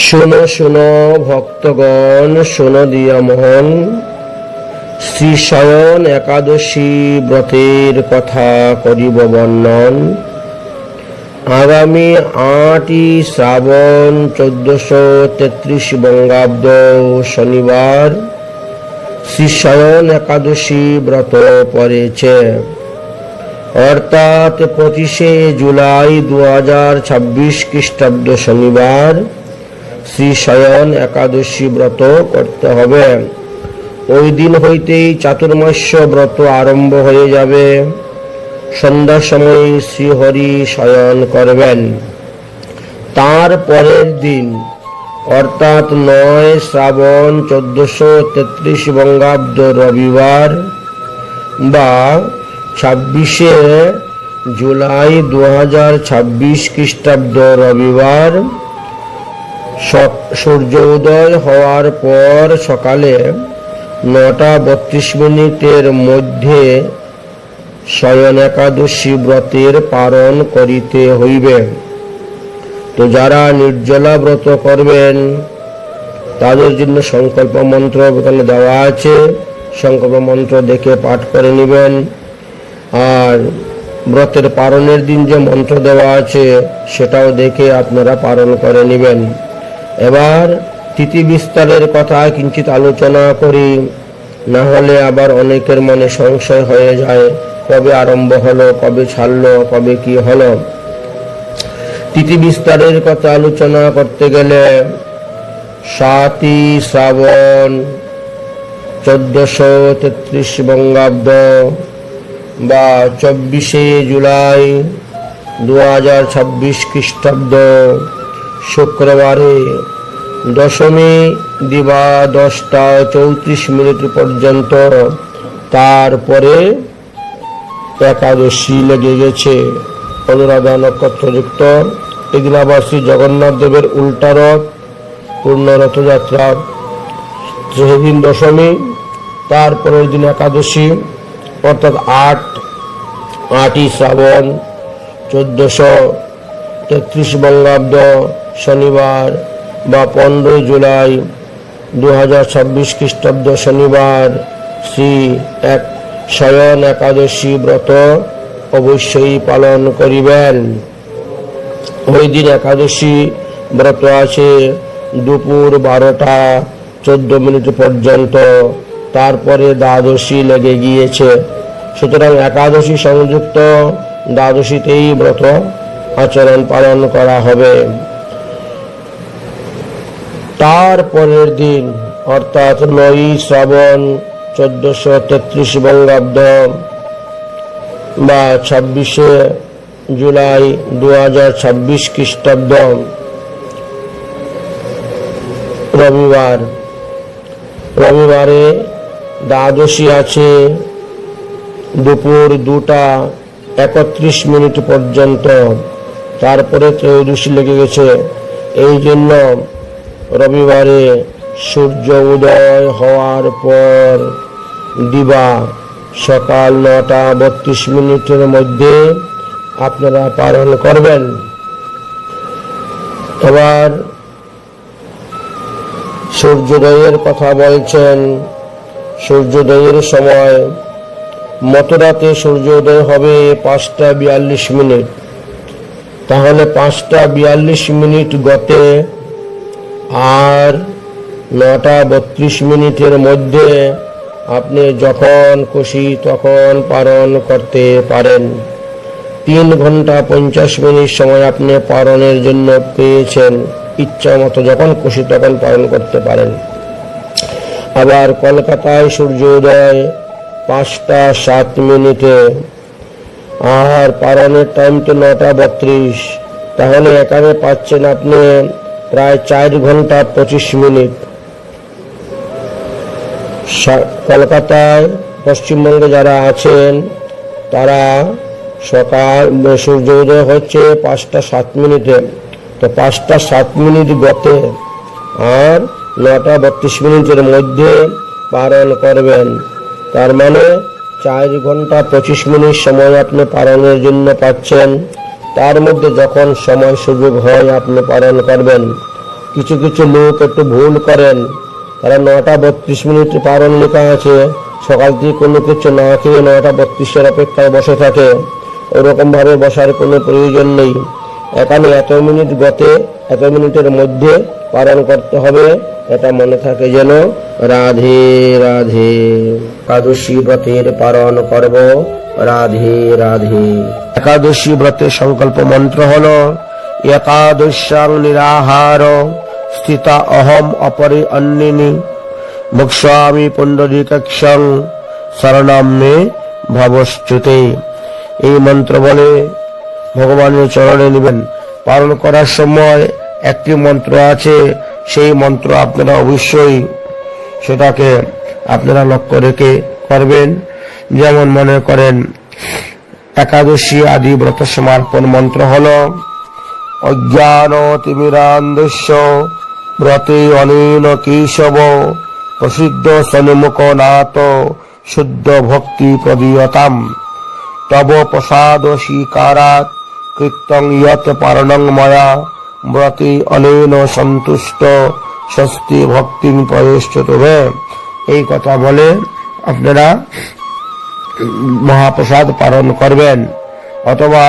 শোনো শোনো ভক্তগণ, শোনো দিয়া মোহন, শ্রী শয়ন একাদশী ব্রতের কথা করিব বর্ণন। আগামী 8ই শ্রাবণ 1433 বঙ্গাব্দ শনিবার শ্রী শয়ন একাদশী ব্রত পড়েছে, অর্থাৎ 25শে জুলাই 2026 খ্রিস্টাব্দ শনিবার শ্রী শয়ন একাদশী ব্রত করতে হবে। ওই দিন হইতেই চাতুর্মাস্য ব্রত আরম্ভ হয়ে যাবে। সন্ধ্যার সময় শ্রীহরি শয়ন করবেন। তার পরের দিন অর্থাৎ 9 শ্রাবণ 1433 বঙ্গাব্দ রবিবার বা 26শে জুলাই 2026 খ্রিস্টাব্দ রবিবার সূর্য উদয় হওয়ার পর সকালে 9:32 মধ্যে শয়ন একাদশী ব্রতের পালন করিতে হইবে। তো যারা নির্জলা ব্রত করবেন তাদের জন্য সংকল্প মন্ত্র এখানে দেওয়া আছে, সংকল্প মন্ত্র দেখে পাঠ করে নেবেন। আর ব্রতের পালনের দিন যে মন্ত্র দেওয়া আছে সেটাও দেখে আপনারা পালন করে নেবেন। এবার তিথি বিস্তারের কথা কিঞ্চিত আলোচনা করি, না হলে আবার অনেকের মনে সংশয় হয়ে যায়, কবে আরম্ভ হলো, কবে ছাড়লো, কবে কি হলো। তিথি বিস্তারের কথা আলোচনা করতে গেলে 7ই শ্রাবণ 1433 বঙ্গাব্দ বা 24শে জুলাই 2026 খ্রিস্টাব্দ শুক্রবারে দশমী দিবা 10:34 পর্যন্ত, তারপরে একাদশী লেগে গেছে। অনুরাধা নক্ষত্রযুক্ত এদিন আবার শ্রী জগন্নাথ দেবের উল্টা রথ, পূর্ণ রথযাত্রা, সেদিন দশমী, তারপরের দিন একাদশী, অর্থাৎ 8ই শ্রাবণ 1433 বঙ্গাব্দ শনিবার বা 15 জুলাই 2026 খ্রিস্টাব্দ শনিবার শ্রী শয়ন একাদশী ব্রত অবশ্যই পালন করিবেন। ওই দিন একাদশী ব্রত আছে দুপুর 12:14 পর্যন্ত, তারপরে দ্বাদশী লেগে গিয়েছে। সুতরাং একাদশী সংযুক্ত দ্বাদশীতেই ব্রত আচরণ পালন করা হবে। তারপরের দিন অর্থাৎ 9ই শ্রাবণ 1433 বঙ্গাব্দ বা 26শে জুলাই 2026 খ্রিস্টাব্দ রবিবারে দ্বাদশী আছে দুপুর 2:31 পর্যন্ত, তারপরে ত্রয়োদশী লেগে গেছে। এই জন্য রবিবারে সূর্য উদয় হওয়ার পর দিবা সকাল 9:32 মধ্যে আপনারা পালন করবেন। এবার সূর্যোদয়ের কথা বলছেন। সূর্যোদয়ের সময় মধ্যরাতে সূর্যোদয় হবে 5:42, তাহলে 5:42 গতে আর 9:32 মধ্যে আপনি যখন খুশি তখন পালন করতে পারেন। 3 ঘন্টা 50 মিনিট সময় আপনি পালনের জন্য পেয়েছেন, ইচ্ছা মতো যখন খুশি তখন পালন করতে পারেন। আবার কলকাতায় সূর্যোদয় 5:07, আর পালনের টাইম তো 9:32, তাহলে এখানে পাচ্ছেন আপনি প্রায় 4 ঘন্টা 25 মিনিট। কলকাতায় পশ্চিমবঙ্গে যারা আছেন তারা সকাল সূর্যোদয় হচ্ছে 5:07, তো 5:07 গতে আর 9:32 মধ্যে পালন করবেন। তার মানে 4 ঘন্টা 25 মিনিট সময় আপনি পালনের জন্য পাচ্ছেন। তার মধ্যে যখন সময় সুযোগ হয় আপনি পালন করবেন। কিছু কিছু লোক একটু ভুল করেন, তারা 9:32 পারণ লেখা আছে, সকাল থেকে কোনো কিছু না খেয়ে 9:32 অপেক্ষায় বসে থাকে। ওরকম ভাবে বসার কোনো প্রয়োজন নেই। এখানে এত মিনিট গতে, এত মিনিটের মধ্যে পালন করতে হবে, এটা মনে থাকে যেন। রাধে রাধে। একাদশী ব্রতের পালন করব, রাধে রাধে। একাদশী ব্রতের সংকল্প মন্ত্র হলো একাদশ্যাং নিরাহার স্থিতা অহম অপরে অন্যিনী ভক্ষ্যামি পুণ্ডরীকাক্ষং শরণাম মে ভবশ্চুতে। এই মন্ত্র বলে ভগবানের চরণে নেবেন। পালন করার সময় একটি মন্ত্র আছে, সেই মন্ত্র আপনারা অবশ্যই সেটাকে আপনারা লক্ষ্য রেখে করবেন। যেমন মনে করেন একাদশী আদি ব্রত সমর্পণ মন্ত্র হল অজ্ঞান তিমিরান্ধস্য ব্রতে অনেন কেশব প্রসিদ্ধ সন্মুখ নাথ শুদ্ধ ভক্তি প্রদীয়তাম তব প্রসাদ স্বীকারাৎ কৃত্যং ইয়ৎ পারণং ময়া ব্রতে অনেন সন্তুষ্ট স্বস্তি ভক্তিং প্রয়েষ্ঠতবে। এই কথা বলে আপনারা মহাপ্রসাদ পালন করবেন। অথবা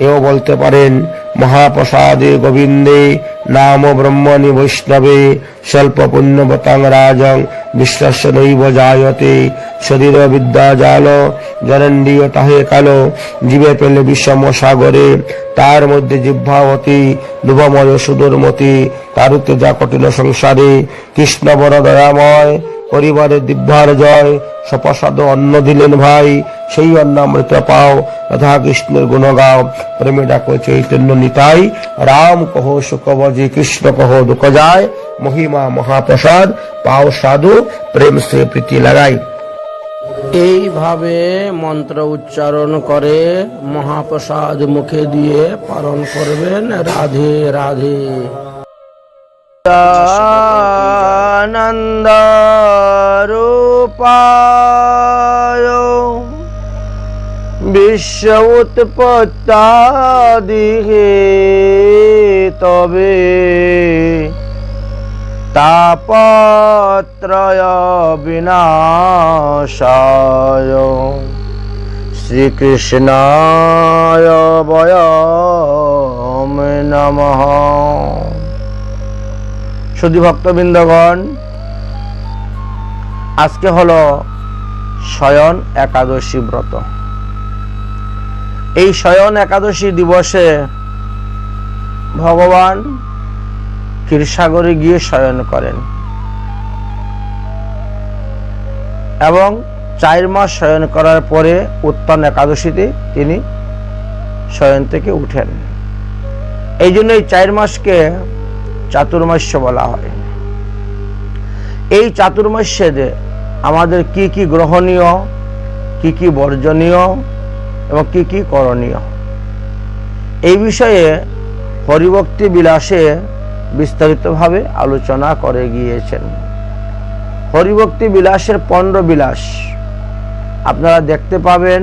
এও বলতে পারেন মহাপ্রসাদে গোবিন্দে নাম ব্রহ্মণি বৈষ্ণবে স্বল্প পুণ্যবতাং রাজং বিশ্বাস্য নৈব জায়তে শরীর বিদ্যা জাল জনন্ডিয় তাহে কালো জীবে পেলে বিষম সাগরে তার মধ্যে জিহ্বাবতী দুভময় সুদূরমতি তারুতে যা কঠিন সংসারে কৃষ্ণ বড় দয়াময় পরিবারের দিব্যার জয় সপ্রসাদ অন্ন দিলেন ভাই সেই অন্নামৃত পাও রাধা কৃষ্ণের গুণ গাও প্রেমে ডাকো চৈতন্য নিতাই রাম কহ সুখ বজে কৃষ্ণ কহ দুঃখ যায় মহিমা মহাপ্রসাদ পাও সাধু প্রেম সে প্রীতি লাগাই। এইভাবে মন্ত্র উচ্চারণ করে মহাপ্রসাদ মুখে দিয়ে পালন করবেন। রাধে রাধে। আনন্দ রূপায় বিশ্ব উৎপত্তাদি তবে তাপত্রয় বিনাশায় শ্রীকৃষ্ণায় বয়ম নমঃ। সুধী ভক্তবৃন্দগণ, আজকে হলো শয়ন একাদশী ব্রত। এই শয়ন একাদশী দিবসে ভগবান ক্ষীরসাগরে গিয়ে শয়ন করেন এবং 4 মাস শয়ন করার পরে উত্তন একাদশীতে তিনি শয়ন থেকে উঠেন। এই জন্য এই 4 মাসকে চাতুর্মাস্য বলা হয়। এই চাতুর্মাস্যে আমাদের কি কি গ্রহণীয়, কি কি বর্জনীয় এবং কি কি করণীয়, এই বিষয়ে হরিভক্তি বিলাসে বিস্তারিতভাবে আলোচনা করে গিয়েছেন। হরিভক্তি বিলাসের 15 বিলাস আপনারা দেখতে পাবেন,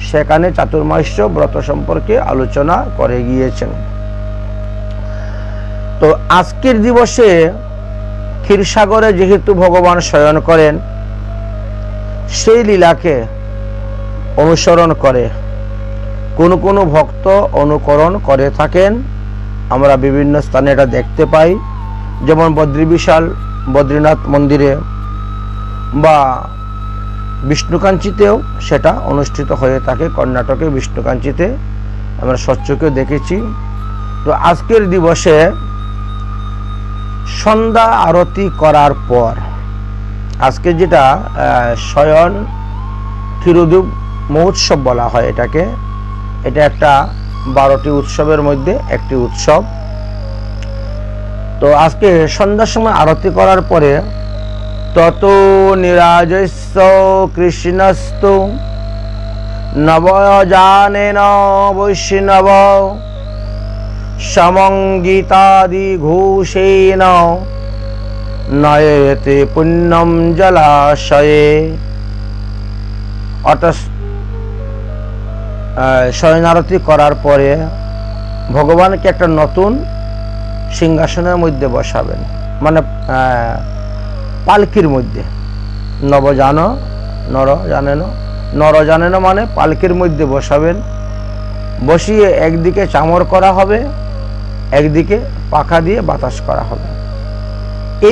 সেখানে চাতুর্মাস্য ব্রত সম্পর্কে আলোচনা করে গিয়েছেন। তো আজকের দিবসে ক্ষীরসাগরে যেহেতু ভগবান শয়ন করেন, সেই লীলাকে অনুসরণ করে কোন কোন ভক্ত অনুকরণ করে থাকেন। আমরা বিভিন্ন স্থানে এটা দেখতে পাই, যেমন বদ্রীবিশাল বদ্রীনাথ মন্দিরে বা বিষ্ণুকাঞ্চিতেও সেটা অনুষ্ঠিত হয়ে থাকে। কর্ণাটকে বিষ্ণুকাঞ্চিতে আমরা স্বচক্ষে দেখেছি। তো আজকের দিবসে সন্ধ্যা আরতি করার পর, আজকে যেটা শয়ন ক্ষীরোদ্যোগ মহোৎসব বলা হয় এটাকে, এটা একটা 12টি উৎসবের মধ্যে একটি উৎসব। তো আজকে সন্ধ্যার সময় আরতি করার পরে তত নিরাজস্য কৃষ্ণস্তু নবজানেন বৈষ্ণব সমঙ্গীতাদি ঘোষেন নয়েতে পুণ্যম জলাশয়ে। অর্থাৎ শয়ন আরতি করার পরে ভগবানকে একটা নতুন সিংহাসনের মধ্যে বসাবেন, মানে পালকির মধ্যে। নবজান নর জানেন, নর জানেন মানে পালকির মধ্যে বসাবেন। বসিয়ে একদিকে চামর করা হবে, একদিকে পাখা দিয়ে বাতাস করা হবে।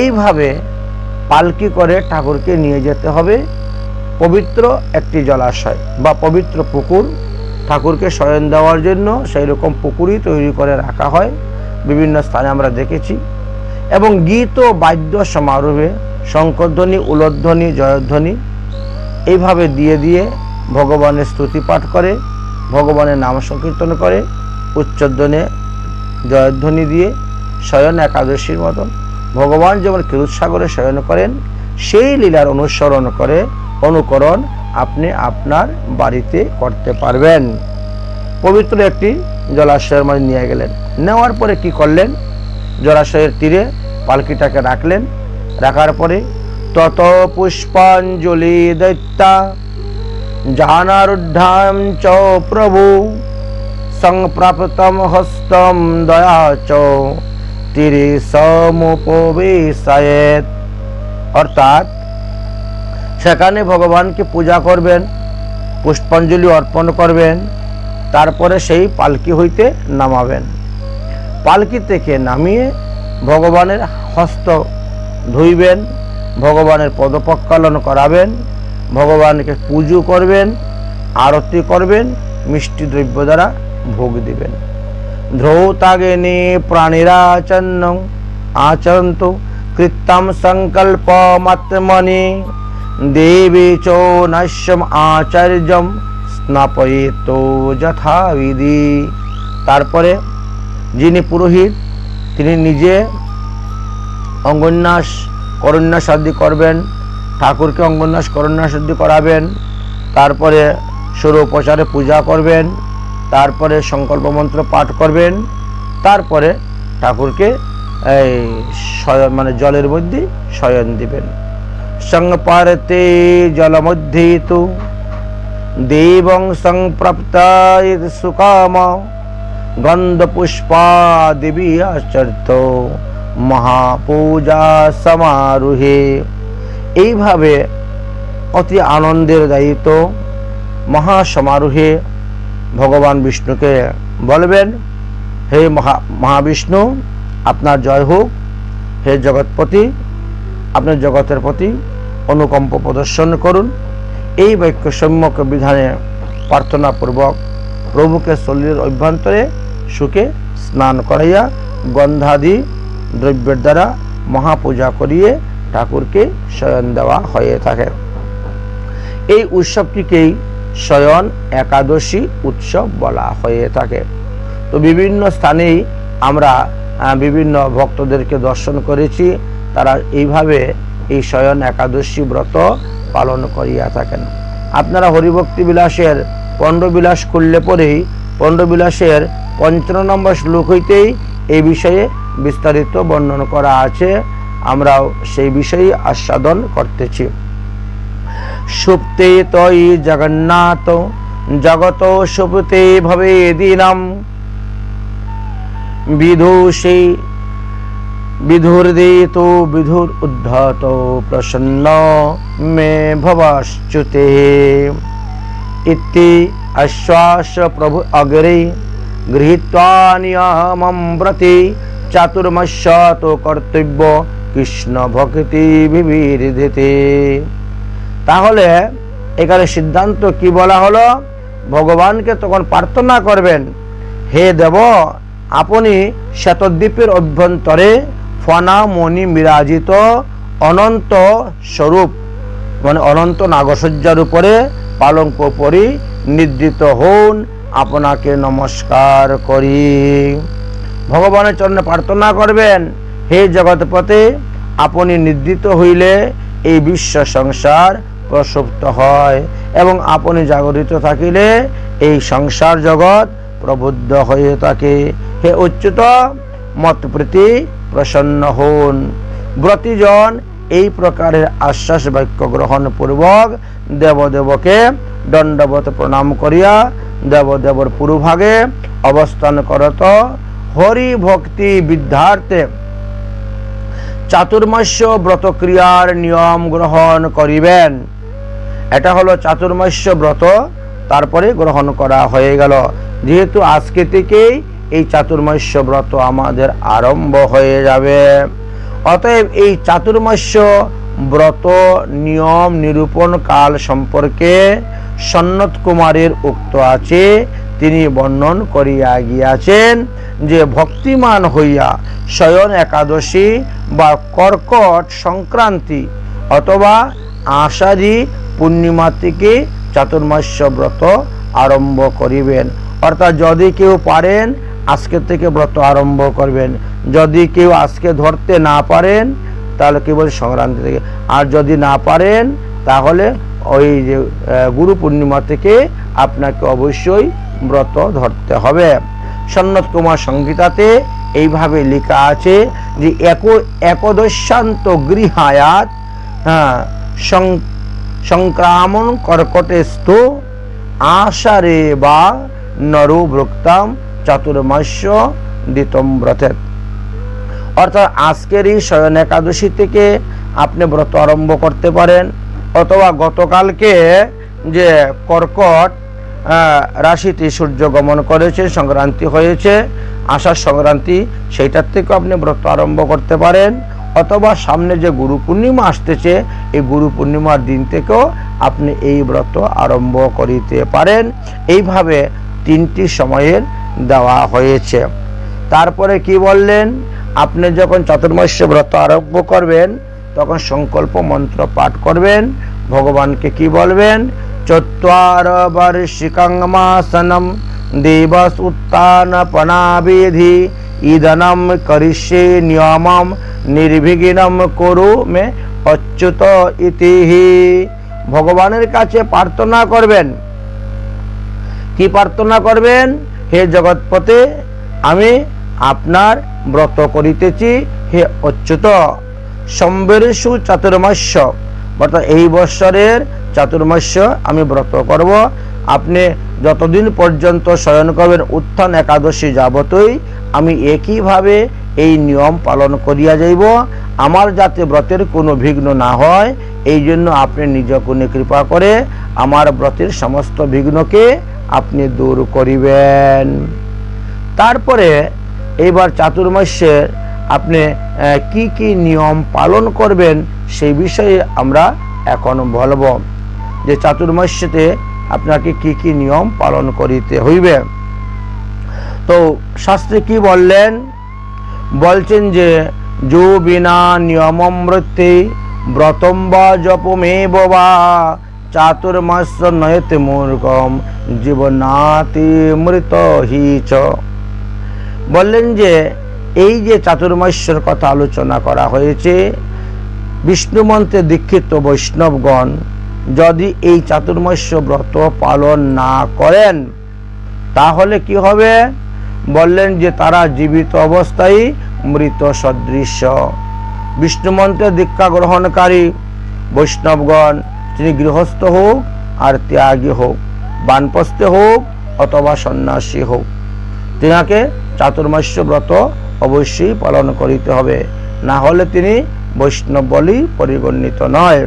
এইভাবে পালকি করে ঠাকুরকে নিয়ে যেতে হবে পবিত্র একটি জলাশয় বা পবিত্র পুকুর। ঠাকুরকে শয়ন দেওয়ার জন্য সেই রকম পুকুরই তৈরি করে রাখা হয়, বিভিন্ন স্থানে আমরা দেখেছি। এবং গীত ও বাদ্য সমারোহে শঙ্করধ্বনি, উলধ্বনি, জয়ধ্বনি এইভাবে দিয়ে দিয়ে ভগবানের স্তুতি পাঠ করে, ভগবানের নাম সংকীর্তন করে, উচ্চধ্বনি জয়ধ্বনি দিয়ে শয়ন একাদশীর মতন ভগবান যেমন ক্ষীরসাগরে শয়ন করেন সেই লীলার অনুকরণ আপনি আপনার বাড়িতে করতে পারবেন। পবিত্র একটি জলাশয়ের মধ্যে নিয়ে গেলেন, নেওয়ার পরে কি করলেন, জলাশয়ের তীরে পালকিটাকে রাখলেন। রাখার পরে তত পুষ্পাঞ্জলি দৈত্যা জানারুদ্ধাম চ প্রভু সংপ্রাপ্তম হস্তম দয়া চ তীরে সমুপবেশায়েত। অর্থাৎ সেখানে ভগবানকে পূজা করবেন, পুষ্পাঞ্জলি অর্পণ করবেন, তারপরে সেই পালকি হইতে নামাবেন। পালকি থেকে নামিয়ে ভগবানের হস্ত ধুইবেন, ভগবানের পদপ্রক্ষালন করাবেন, ভগবানকে পুজো করবেন, আরতি করবেন, মিষ্টি দ্রব্য দ্বারা ভোগ দিবেন। ধ্রৌতাগেনে প্রাণীরা আচরন্ত কৃত্যাম সংকল্প মাত্মনি দেবী চ নৈশ্যম আচার্যম স্নাপয়েত যথাবিধি। তারপরে যিনি পুরোহিত তিনি নিজে অঙ্গন্যাস করন্যাস আদি করবেন, ঠাকুরকে অঙ্গন্যাস করন্যাস আদি করাবেন, তারপরে ষোড়োপচারে পূজা করবেন, তারপরে সংকল্প মন্ত্র পাঠ করবেন, তারপরে ঠাকুরকে এই শয়ন মানে জলের মধ্যে শয়ন দিবেন। সংপারতে জলমধ্যে তু দেবং সংপ্রাপ্তায় সুকাম গন্ধ পুষ্পা দেবী আচর্য মহাপূজা সমারোহে। এইভাবে অতি আনন্দের দায়িত্ব মহাসমারোহে ভগবান বিষ্ণুকে বলবেন, হে মহাবিষ্ণু আপনার জয় হোক, হে জগৎপতি আপনার জগতের প্রতি অনুকম্প প্রদর্শন করুন। এই বাক্য সম্যক বিধানে প্রার্থনাপূর্বক প্রভুকে শরীরের অভ্যন্তরে সুখে স্নান করাইয়া গন্ধাদি দ্রব্যের দ্বারা মহাপূজা করিয়ে ঠাকুরকে শয়ন দেওয়া হয়ে থাকে। এই উৎসবটিকেই শয়ন একাদশী উৎসব বলা হয়ে থাকে। তো বিভিন্ন স্থানেই আমরা বিভিন্ন ভক্তদেরকে দর্শন করেছি, তারা এইভাবে এই শয়ন একাদশী ব্রত পালন করিয়া থাকেন। আপনারা হরিভক্তি বিলাসের পণ্ডবিলাস করলে পরেই পণ্ডবিলাসের ৫৫ নম্বর শ্লোক হইতেই এই বিষয়ে বিস্তারিত বর্ণনা করা আছে, আমরাও সেই বিষয়ে আস্বাদন করতেছি। সুপ্তে তৈ জগন্নাথ জগত সুপ্তে ভবে দীনাম বিধুষে বিধুর্দিত বিধুর উদ্ধত প্রসন্ন মে ভবাশ্চ্যুতে ইতি আশ্বাস প্রভু অগ্রে গৃহীত্বা নিয়মম ব্রতে চাতুর্মাস্যাত কর্তব্য কৃষ্ণ ভক্তি বিবির্ধিতে। তাহলে এখানে সিদ্ধান্ত কি বলা হলো, ভগবানকে তখন প্রার্থনা করবেন, হে দেব আপনি শ্বেতদ্বীপের অভ্যন্তরে ফনা মণি বিরাজিত অনন্ত স্বরূপ মানে অনন্ত নাগসজ্জার উপরে পালঙ্ক পরি নিদ্রিত হন, আপনাকে নমস্কার করি। ভগবানের চরণে প্রার্থনা করবেন, হে জগৎপতে আপনি নিদ্রিত হইলে এই বিশ্ব সংসার প্রসুপ্ত হয় এবং আপনি জাগরিত থাকিলে এই সংসার জগৎ প্রবুদ্ধ হয়ে থাকে। হে উচ্চত মত প্রতি প্রসন্ন হন। ব্রতীজন এই প্রকারের আশ্বাস বাক্য গ্রহণ পূর্বক দেবদেবকে দণ্ডবত প্রণাম করিয়া দেবদেবর পুরুভাগে অবস্থান করত হরি ভক্তি বৃদ্ধার্থে চাতুর্মাস্য ব্রত ক্রিয়ার নিয়ম গ্রহণ করিবেন। এটা হলো চাতুর্মাস্য ব্রত, তারপরে গ্রহণ করা হয়ে গেল। যেহেতু আজকে থেকেই এই চাতুর্মাস্য ব্রত আমাদের আরম্ভ হয়ে যাবে, অতএব এই চাতুর্মাস্য ব্রত নিয়ম নিরূপণ কাল সম্পর্কে সন্নত কুমারের উক্ত আছে। তিনি বর্ণন করিয়া গিয়াছেন যে ভক্তিমান হইয়া শয়ন একাদশী বা কর্কট সংক্রান্তি অথবা আষাঢ়ী পূর্ণিমা থেকে চাতুর্মাস্য ব্রত আরম্ভ করিবেন। অর্থাৎ যদি কেউ পারেন আজকে থেকে ব্রত আরম্ভ করবেন, যদি কেউ আজকে ধরতে না পারেন তাহলে কেবল সংক্রান্তি থেকে, আর যদি না পারেন তাহলে ওই যে গুরু পূর্ণিমা থেকে আপনাকে অবশ্যই ব্রত ধরতে হবে। সন্নত কুমার সংহিতাতে এইভাবে লেখা আছে যে একদশান্ত গৃহায়াত সংক্রামণ কর্কটেস্থ আষাঢ়ে বা নরো ভ্রক্তাম চাতুর্মাস্য দিতম ব্রতের। অর্থাৎ আজকের এই শয়ন একাদশী থেকে আপনি ব্রত আরম্ভ করতে পারেন, অথবা গতকালকে যে কর্কট রাশিতে সূর্য গমন করেছে, সংক্রান্তি হয়েছে, আষাঢ় সংক্রান্তি, সেইটার থেকেও আপনি ব্রত আরম্ভ করতে পারেন, অথবা সামনে যে গুরু পূর্ণিমা আসতেছে এই গুরু পূর্ণিমার দিন থেকেও আপনি এই ব্রত আরম্ভ করিতে পারেন। এইভাবে তিনটি সময়ের দেওয়া হয়েছে। তারপরে কি বললেন, আপনি যখন চাতুর্মাস্য ব্রত আরম্ভ করবেন তখন সংকল্প মন্ত্র পাঠ করবেন, ভগবানকে কি বলবেন, চত্বার বার্ষিকাং মাসনম দেবস উত্থানপনাবিধি ইদনম করিষ্যে নিয়মম নির্বিঘ্নম করু মে অচ্যুত ইতিহি। ভগবানের কাছে প্রার্থনা করবেন। কি প্রার্থনা করবেন, হে জগৎপতে আমি আপনার ব্রত করিতেছি, হে অচ্যুত সম্বরেষু চাতুর্মাস্য, অর্থাৎ এই বৎসরের চাতুর্মাস্য আমি ব্রত করব। আপনি যতদিন পর্যন্ত শয়ন করবেন উত্থান একাদশী যাবতই আমি একইভাবে এই নিয়ম পালন করিয়া যাইব, আমার যাতে ব্রতের কোনো বিঘ্ন না হয় এই জন্য আপনি নিজ গুণে কৃপা করে আমার ব্রতের সমস্ত বিঘ্নকে আপনি দূর করিবেন। তারপরে এইবার চাতুর্মাস্যের আপনি কি কি নিয়ম পালন করবেন সেই বিষয়ে আমরা এখন বলবো, যে চাতুর্মাস্যতে আপনাকে কি কি নিয়ম পালন করিতে হইবে। তো শাস্ত্রে কি বললেন, বলছেন যে যো বিনা নিয়মমৃত্যে ব্রতম বা জপমেব বা চাতুর্মাস্য নয়তে মূর্খম জীবনাতি মৃত হিচ। বললেন যে এই যে চাতুর্মাস্যের কথা আলোচনা করা হয়েছে, বিষ্ণু মন্ত্রে দীক্ষিত বৈষ্ণবগণ যদি এই চাতুর্মাস্য ব্রত পালন না করেন তাহলে কি হবে, বললেন যে তারা জীবিত অবস্থায় মৃত সদৃশ্য। বিষ্ণু মন্ত্রে দীক্ষা গ্রহণকারী বৈষ্ণবগণ তিনি গৃহস্থ হোক আর ত্যাগী হোক, বানপ্রস্থে হোক অথবা সন্ন্যাসী হোক, তিনাকে চাতুর্মাস্য ব্রত অবশ্যই পালন করিতে হবে, না হলে তিনি বৈষ্ণব বলেই পরিগণিত নয়।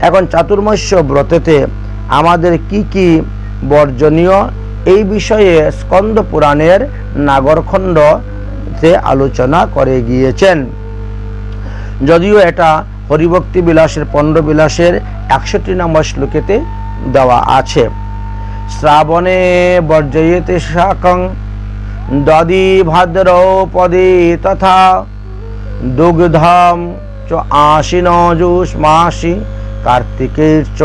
এখন চাতুর্মাস্য ব্রতেতে আমাদের কি কি বর্জনীয় এই বিষয়ে স্কন্দ পুরাণের নাগরখণ্ডতে আলোচনা করে গিয়েছেন। যদিও এটা হরিভক্তি বিলাসের 15 বিলাসের 61 নম্বর শ্লোকেতে দেওয়া আছে। শ্রাবণে বর্জয়েতে শাকং দদি ভাদ্রপদে তথা দুগ্ধম চ আশ্বিন জুষ মাসি কার্তিকের চ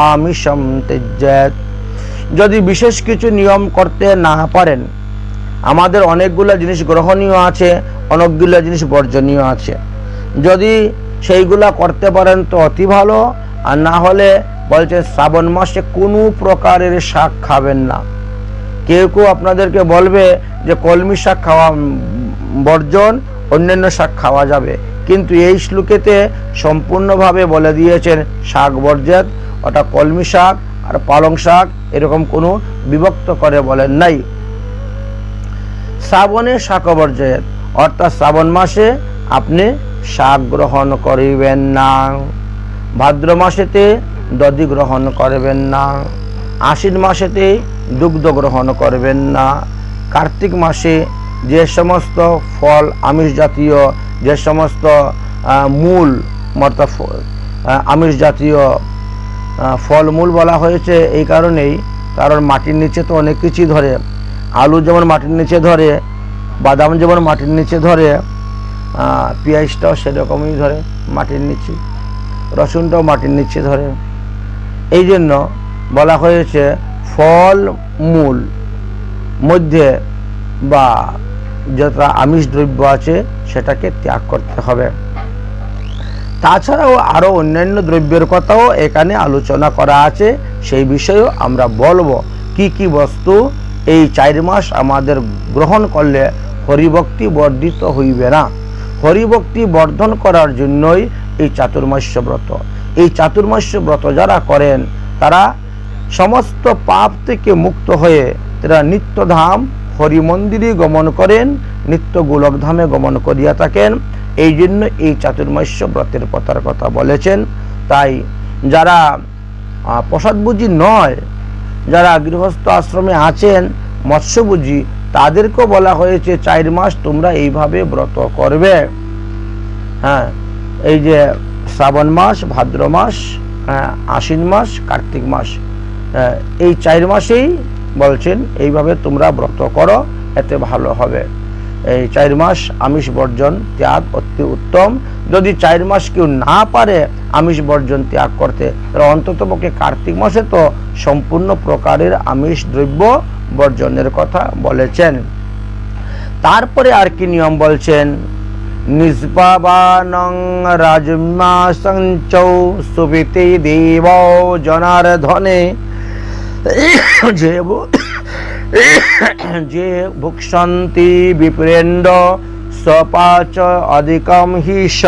আমিষম তেজ্যাত। যদি বিশেষ কিছু নিয়ম করতে না পারেন, আমাদের অনেকগুলো জিনিস গ্রহণীয় আছে, অনেকগুলো জিনিস বর্জনীয় আছে, যদি সেইগুলা করতে পারেন তো অতি ভালো, আর না হলে বলছে শ্রাবণ মাসে কোনো প্রকারের শাক খাবেন না। কেউ কেউ আপনাদেরকে বলবে যে কলমি শাক খাওয়া বর্জন, অন্যান্য শাক খাওয়া যাবে, কিন্তু এই শ্লোকেতে সম্পূর্ণভাবে বলে দিয়েছেন শাক বর্জন, ওটা কলমি শাক আর পালং শাক এরকম কোনো বিভক্ত করে বলেন নাই। শ্রাবণে শাকবর্জয়েত, অর্থাৎ শ্রাবণ মাসে আপনি শাক গ্রহণ করিবেন না। ভাদ্র মাসেতে দধি গ্রহণ করবেন না। আশ্বিন মাসেতে দুগ্ধ গ্রহণ করবেন না। কার্তিক মাসে যে সমস্ত ফল আমিষ জাতীয়, যে সমস্ত মূল অর্থাৎ আমিষ জাতীয় ফলমূল বলা হয়েছে এই কারণেই, কারণ মাটির নিচে তো অনেক কিছুই ধরে। আলু যেমন মাটির নিচে ধরে, বাদাম যেমন মাটির নিচে ধরে, পেঁয়াজটাও সেরকমই ধরে মাটির নিচে, রসুনটাও মাটির নিচে ধরে। এই জন্য বলা হয়েছে ফল মূল মধ্যে বা যতটা আমিষ দ্রব্য আছে সেটাকে ত্যাগ করতে হবে। তাছাড়াও আরও অন্যান্য দ্রব্যের কথাও এখানে আলোচনা করা আছে, সেই বিষয়েও আমরা বলবো কি কি বস্তু এই 4 মাস আমাদের গ্রহণ করলে হরিভক্তি বর্ধিত হইবে না। হরিভক্তি বর্ধন করার জন্যই এই চাতুর্মাস্য ব্রত। এই চাতুর্মাস্য ব্রত যারা করেন তারা সমস্ত পাপ থেকে মুক্ত হয়ে তারা নিত্যধাম হরিমন্দিরে গমন করেন, নিত্য গোলকধামে গমন করিয়া থাকেন। এই জন্য এই চাতুর্মাস্য ব্রতের কথা বলেছেন। তাই যারা প্রসাদভোজী নয়, যারা গৃহস্থ আশ্রমে আছেন মৎস্যভোজী, তাদেরকেও বলা হয়েছে 4 মাস তোমরা এইভাবে ব্রত করবে। হ্যাঁ, এই যে শ্রাবণ মাস, ভাদ্র মাস, আশ্বিন মাস, কার্তিক মাস, এই 4 মাসেই বলছেন এইভাবে তোমরা ব্রত করো, এতে ভালো হবে। এই 4 মাস আমিষ বর্জন ত্যাগ অতি উত্তম। যদি 4 মাস কেউ না পারে আমিষ বর্জন ত্যাগ করতে, তাহলে অন্ততপক্ষে কার্তিক মাসে তো সম্পূর্ণ প্রকারের আমিষ দ্রব্য বর্জনের কথা বলেছেন। তারপরে আর কি নিয়ম বলছেন, নিষ্পাবানং রাজমাসঞ্চৌ সুবিতে দেব জনার্দনে, যে ভুক্ষন্তি বিপ্রেন্ড সপাচ অধিকম হিস।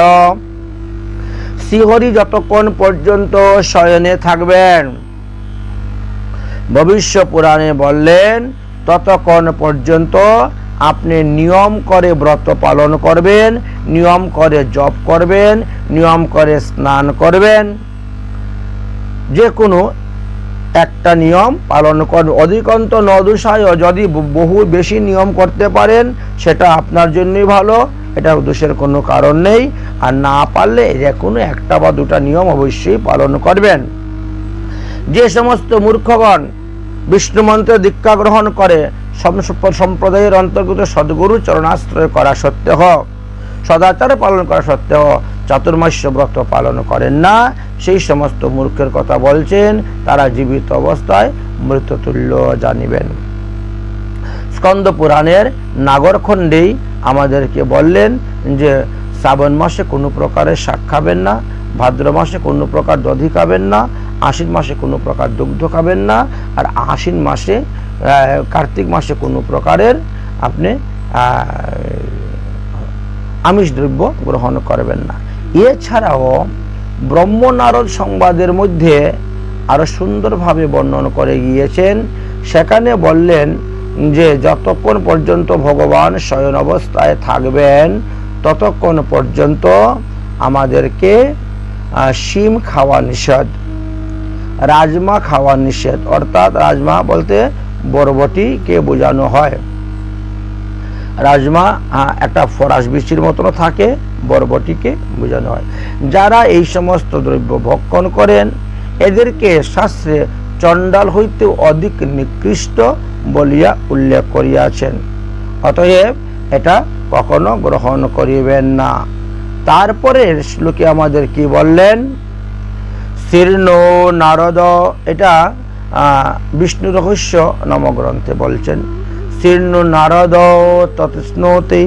শ্রীহরি যতক্ষণ পর্যন্ত শয়নে থাকবেন, ভবিষ্য পুরাণে বললেন ততক্ষণ পর্যন্ত আপনি নিয়ম করে ব্রত পালন করবেন, নিয়ম করে জপ করবেন, নিয়ম করে স্নান করবেন। যে কোনো একটা নিয়ম পালন করবেন। অধিকন্ত নদোষায়, যদি বহু বেশি নিয়ম করতে পারেন সেটা আপনার জন্যই ভালো, এটা দোষের কোনো কারণ নেই। আর না পারলে যে কোনো একটা বা দুটা নিয়ম অবশ্যই পালন করবেন। যে সমস্ত মূর্খগণ বিষ্ণু মন্ত্রে দীক্ষা গ্রহণ করে সম্প্রদায়ের অন্তর্গত সদ্গুরু চরণাশ্রয় করা সত্ত্বেও, সদাচার পালন করা সত্ত্বেও চাতুর্মাস্য ব্রত পালন করেন না, সেই সমস্ত মূর্খের কথা বলছেন, তারা জীবিত অবস্থায় মৃততুল্য জানিবেন। স্কন্দ পুরাণের নাগরখণ্ডেই আমাদেরকে বললেন যে শ্রাবণ মাসে কোনো প্রকারের শাক খাবেন না, ভাদ্র মাসে কোনো প্রকার দধি খাবেন না, আশ্বিন মাসে কোনো প্রকার দুগ্ধ খাবেন না, আর আশ্বিন মাসে কার্তিক মাসে কোনো প্রকারের আপনি আমিষ দ্রব্য গ্রহণ করবেন না। এছাড়াও ব্রহ্মনারদ সংবাদের মধ্যে আরো সুন্দরভাবে বর্ণনা করে গিয়েছেন। সেখানে বললেন যে যতক্ষণ পর্যন্ত ভগবান শয়ন অবস্থায় থাকবেন ততক্ষণ পর্যন্ত আমাদেরকে শিম খাওয়া নিষেধ, রাজমা খাওয়া নিষেধ। অর্থাৎ রাজমা বলতে বরবটিকে বোঝানো হয়। রাজমা একটা ফরাস বিচির মতন থাকে, বরবটিকে বোঝানো হয়। যারা এই সমস্ত দ্রব্য ভক্ষণ করেন এদেরকে শাস্ত্রে চণ্ডাল হইতে অধিক নিকৃষ্ট বলিয়া উল্লেখ করিয়াছেন। অতএব এটা কখনো গ্রহণ করিবেন না। তারপরে শ্লোকে আমাদের কি বললেন, শীর্ণ নারদ, এটা বিষ্ণু রহস্য নামক গ্রন্থে বলছেন, শীর্ণ নারদ তৎস্নোতে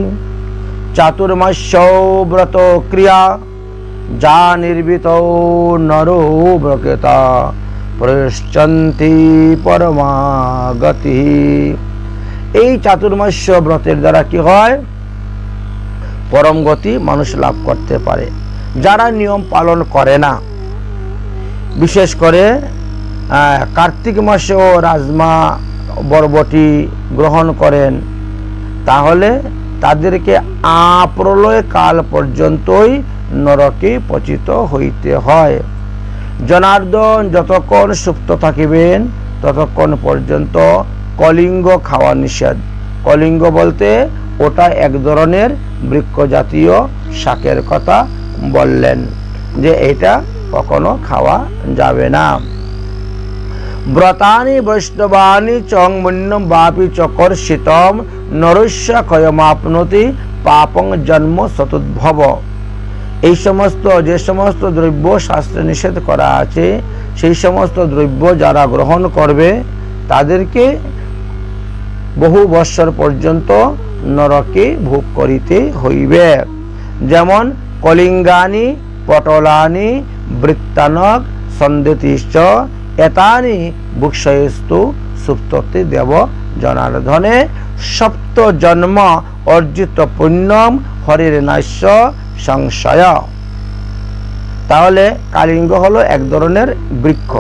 চাতুর্মাস্য ব্রত ক্রিয়া যা নির্বিত নরো ব্রকেতা প্রয়শ্চন্তি পরমাগতি। এই চাতুর্মাস্য ব্রতের দ্বারা কি হয়, পরম গতি মানুষ লাভ করতে পারে। যারা নিয়ম পালন করে না, বিশেষ করে কার্তিক মাসেও রাজমা বরবটি গ্রহণ করেন, তাহলে তাদেরকে আপ্রলয় কাল পর্যন্তই নরকে পতিত হইতে হয়। জনার্দন যতক্ষণ সুপ্ত থাকিবেন ততক্ষণ পর্যন্ত কলিঙ্গ খাওয়া নিষেধ। কলিঙ্গ বলতে ওটা এক ধরনের বৃক্ষ জাতীয় শাকের কথা বললেন, যে এটা কখনো খাওয়া যাবে না। ব্রতানি বৈষ্ণবানি চং মুন্যম বাপি চকর্ষিতম নরস্য ক্ষয়মাপ্নতি পাপং জন্ম শতোদ্ভব। এই সমস্ত যে সমস্ত দ্রব্য শাস্ত্রে নিষেধ করা আছে, সেই সমস্ত দ্রব্য যারা গ্রহণ করবে তাদেরকে বহু বৎসর পর্যন্ত নরকে ভোগ করিতে হইবে। যেমন কলিঙ্গানি পটলানি বৃত্তানক সন্দেতিশ্চ এতানি বুক্ষয়স্তু সুপ্ততি দেব জনার্দনে সপ্ত জন্ম অর্জিত পুণ্যম হরির নাস্য সংশয়। তাহলে কালিঙ্গ হলো এক ধরনের বৃক্ষ,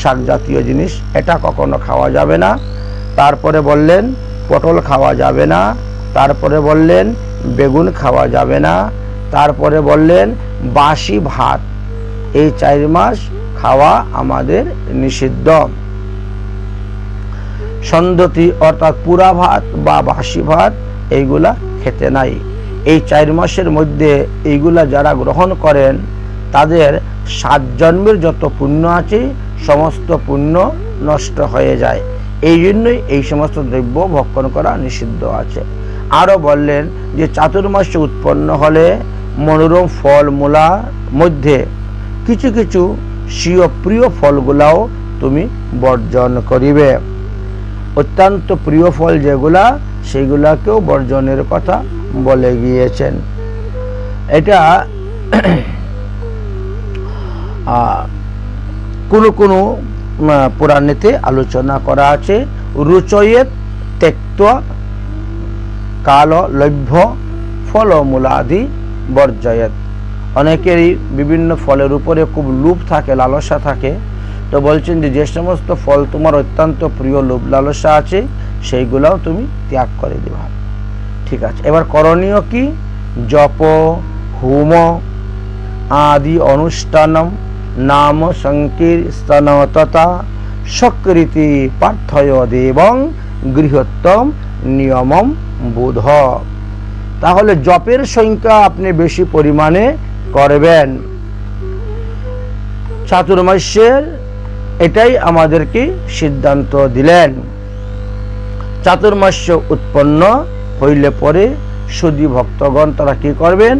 শাক জাতীয় জিনিস, এটা কখনো খাওয়া যাবে না। তারপরে বললেন পটল খাওয়া যাবে না, তারপরে বললেন বেগুন খাওয়া যাবে না, তারপরে বললেন বাসি ভাত, এই 4 মাস খাওয়া আমাদের নিষিদ্ধ। সন্ধতি অর্থাৎ পুরা ভাত বা বাসি ভাত এইগুলা খেতে নাই। এই 4 মাসের মধ্যে এইগুলা যারা গ্রহণ করেন তাদের 7 জন্মের যত পুণ্য আছে সমস্ত পুণ্য নষ্ট হয়ে যায়। এই জন্যই এই সমস্ত দ্রব্য ভক্ষণ করা নিষিদ্ধ আছে। আরও বললেন যে চাতুর্মাস্যে উৎপন্ন হলে মনোরম ফল মূলার মধ্যে কিছু কিছু স্বীয় প্রিয় ফলগুলাও তুমি বর্জন করিবে। অত্যন্ত প্রিয় ফল যেগুলা সেগুলাকেও বর্জনের কথা বলে গিয়েছেন। এটা কোনো কোনো পুরাণেতে আলোচনা করা আছে। রুচয়েত ত্যক্ত্বা কাল লভ্য ফলমূলাদি বর্জয়েত। অনেকেরই বিভিন্ন ফলের উপরে খুব লোভ থাকে, লালসা থাকে, তো বলছেন যে সমস্ত ফল তোমার অত্যন্ত প্রিয় লোভ লালসা আছে সেইগুলাও তুমি ত্যাগ করে দিবা। ঠিক আছে, এবার করণীয় কি? জপ হোম আদি অনুষ্ঠানম নাম সংকীর্তন তথা সকৃতি পার্থয় দেবং গৃহোত্তম নিয়মম বুধ। তাহলে জপের সংখ্যা আপনি বেশি পরিমাণে করবেন। চাতুর্মাস্যের এটাই আমাদেরকে সিদ্ধান্ত দিলেন। চাতুর্মাস্য উৎপন্ন হইলে পরে সুধী ভক্তগণ তারা কি করবেন?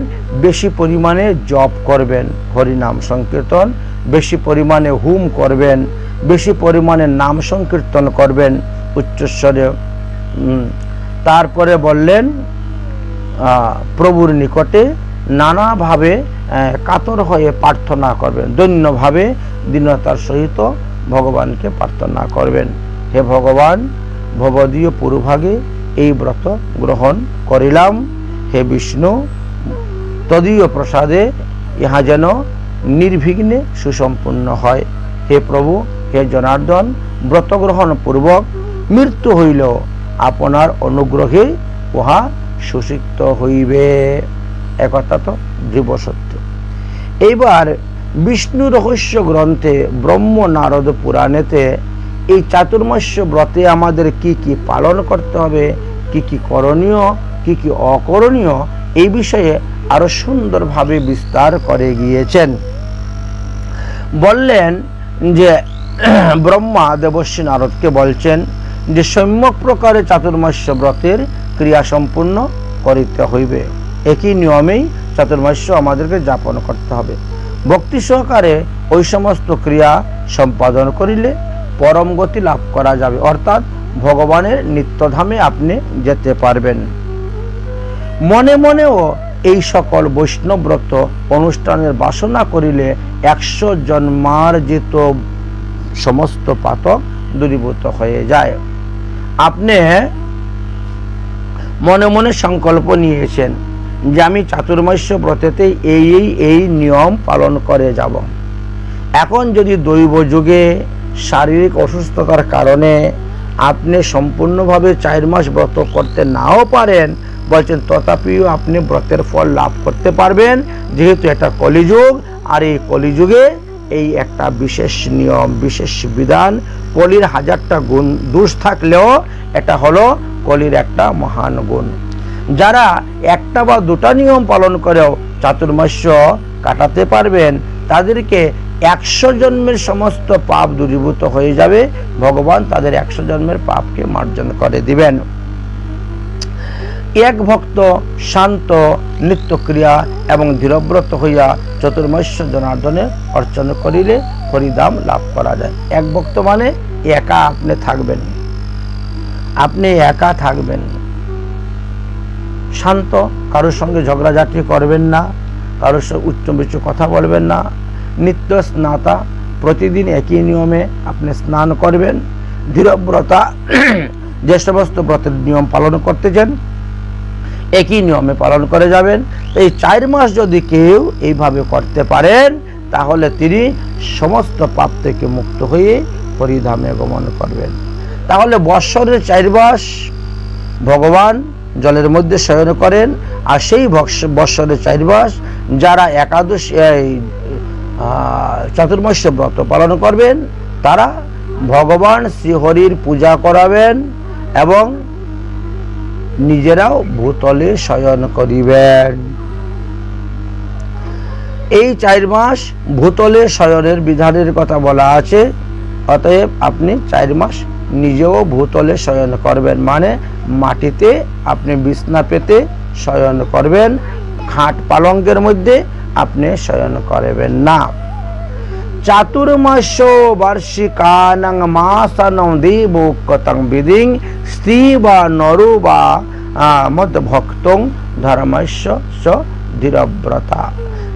বেশি পরিমাণে জপ করবেন, হরিনাম সংকীর্তন, বেশি পরিমাণে হোম করবেন, বেশি পরিমাণে নাম সংকীর্তন করবেন উচ্চস্বরে। তারপরে বললেন প্রভুর নিকটে নানাভাবে কাতর হয়ে প্রার্থনা করবেন, দৈন্যভাবে দীনতার সহিত ভগবানকে প্রার্থনা করবেন। হে ভগবান, ভবদীয় পুরভাগে এই ব্রত গ্রহণ করিলাম। হে বিষ্ণু, তদীয় প্রসাদে ইহা যেন নির্বিঘ্নে সুসম্পন্ন হয়। হে প্রভু, হে জনার্দন, ব্রত গ্রহণ পূর্বক মৃত্যু হইল আপনার অনুগ্রহে উহা সুসিক্ত হইবে। একথা তো জীব সত্য। এইবার বিষ্ণু রহস্য গ্রন্থে ব্রহ্ম নারদ পুরাণেতে এই চাতুর্মাস্য ব্রতে আমাদের কি কি পালন করতে হবে, কি কি করণীয়, কি কি অকরণীয়, এই বিষয়ে আরো সুন্দরভাবে বিস্তার করে গিয়েছেন। বললেন যে ব্রহ্মা দেবর্ষি নারদকে বলছেন যে সম্যক প্রকারে চাতুর্মাস্য ব্রতের ক্রিয়া সম্পূর্ণ করিতে হইবে। একই নিয়মেই চাতুর্মাস্য আমাদেরকে যাপন করতে হবে। ভক্তি সহকারে ওই সমস্ত ক্রিয়া সম্পাদন করিলে পরম গতি লাভ করা যাবে, অর্থাৎ ভগবানের নিত্যধামে আপনি যেতে পারবেন। মনে মনেও এই সকল বৈষ্ণব্রত অনুষ্ঠানের বাসনা করিলে 100 জন্মার্জিত সমস্ত পাতক দূরীভূত হয়ে যায়। আপনি মনে মনে সংকল্প নিয়েছেন যে আমি চাতুর্মাস্য ব্রতেতে এই নিয়ম পালন করে যাব। এখন যদি দৈব যুগে শারীরিক অসুস্থতার কারণে আপনি সম্পূর্ণভাবে 4 মাস ব্রত করতে নাও পারেন, বলছেন তথাপিও আপনি ব্রতের ফল লাভ করতে পারবেন, যেহেতু এটা কলিযুগ। আর এই কলিযুগে এই একটা বিশেষ নিয়ম, বিশেষ বিধান। কলির 1000টা গুণ দোষ থাকলেও এটা হলো কলির একটা মহান গুণ। যারা একটা বা দুটা নিয়ম পালন করেও চাতুর্মাস্য কাটাতে পারবেন, তাদেরকে 100 জন্মের সমস্ত পাপ দূরীভূত হয়ে যাবে। ভগবান তাদের 100 জন্মের পাপকে মার্জন করে দিবেন। এক ভক্ত শান্ত নিত্যক্রিয়া এবং দৃঢ়ব্রত হইয়া চতুর্মাস্য জনার্দনে অর্চনা করিলে হরিধাম লাভ করা যায়। এক ভক্ত মানে একা আপনি থাকবেন, আপনি একা থাকবেন, শান্ত, কারোর সঙ্গে ঝগড়াঝাটি করবেন না, কারোর সঙ্গে উচ্চ নিচু কথা বলবেন না। নিত্য স্নাতা, প্রতিদিন একই নিয়মে আপনি স্নান করবেন। দৃঢ়ব্রতা, যে সমস্ত ব্রতের নিয়ম পালন করতেছেন একই নিয়মে পালন করে যাবেন। এই 4 মাস যদি কেউ এইভাবে করতে পারেন, তাহলে তিনি সমস্ত পাপ থেকে মুক্ত হয়ে হরিধামে গমন করবেন। তাহলে বৎসরের 4 মাস ভগবান জলের মধ্যে শয়ন করেন। আর সেই বৎসরের 4 মাস যারা একাদশী চতুর্মাস্য ব্রত পালন করবেন, তারা ভগবান শ্রীহরির পূজা করাবেন এবং নিজেরাও ভূতলে শয়ন করিবেন। এই 4 মাস ভূতলে শয়নের বিধানের কথা বলা আছে। অতএব আপনি 4 মাস নিজেও ভূতলে শয়ন করবেন, মানে মাটিতে আপনি বিছনা পেতে শয়ন করবেন, খাট পালঙ্কের মধ্যে আপনি শয়ন করবেন না। চাতুর্মাস্য বার্ষিকানাং মাসানং দেবকতং বিধিং স্ত্রী বা নরু বা মদ্ভক্তং ধর্মস্য স দৃঢ়ব্রতা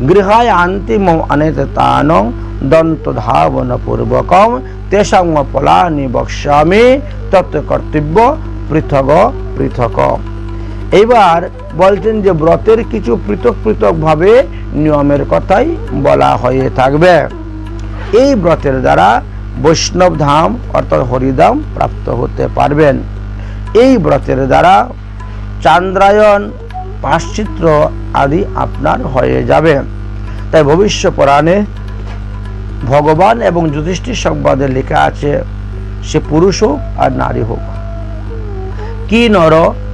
গৃহায় আন্তিম অনেতানং দন্ত ধাবন পূর্বকম তেষাং ফলানি বক্ষ্যামি তত্ত্ব কর্তব্য পৃথক পৃথক। এইবার বলছেন যে ব্রতের কিছু পৃথক পৃথক ভাবে নিয়মের কথাই বলা হয়ে থাকবে। এই ব্রতের দ্বারা বৈষ্ণব ধাম অর্থাৎ হরিধাম প্রাপ্ত হতে পারবেন। এই ব্রতের দ্বারা চান্দ্রায়ণ, পাশ্চিত্র আদি আপনার হয়ে যাবে। তাই ভবিষ্য পুরাণে ভগবান এবং যুধিষ্ঠির সংবাদে লেখা আছে, সে পুরুষ হোক আর নারী হোক, কি নর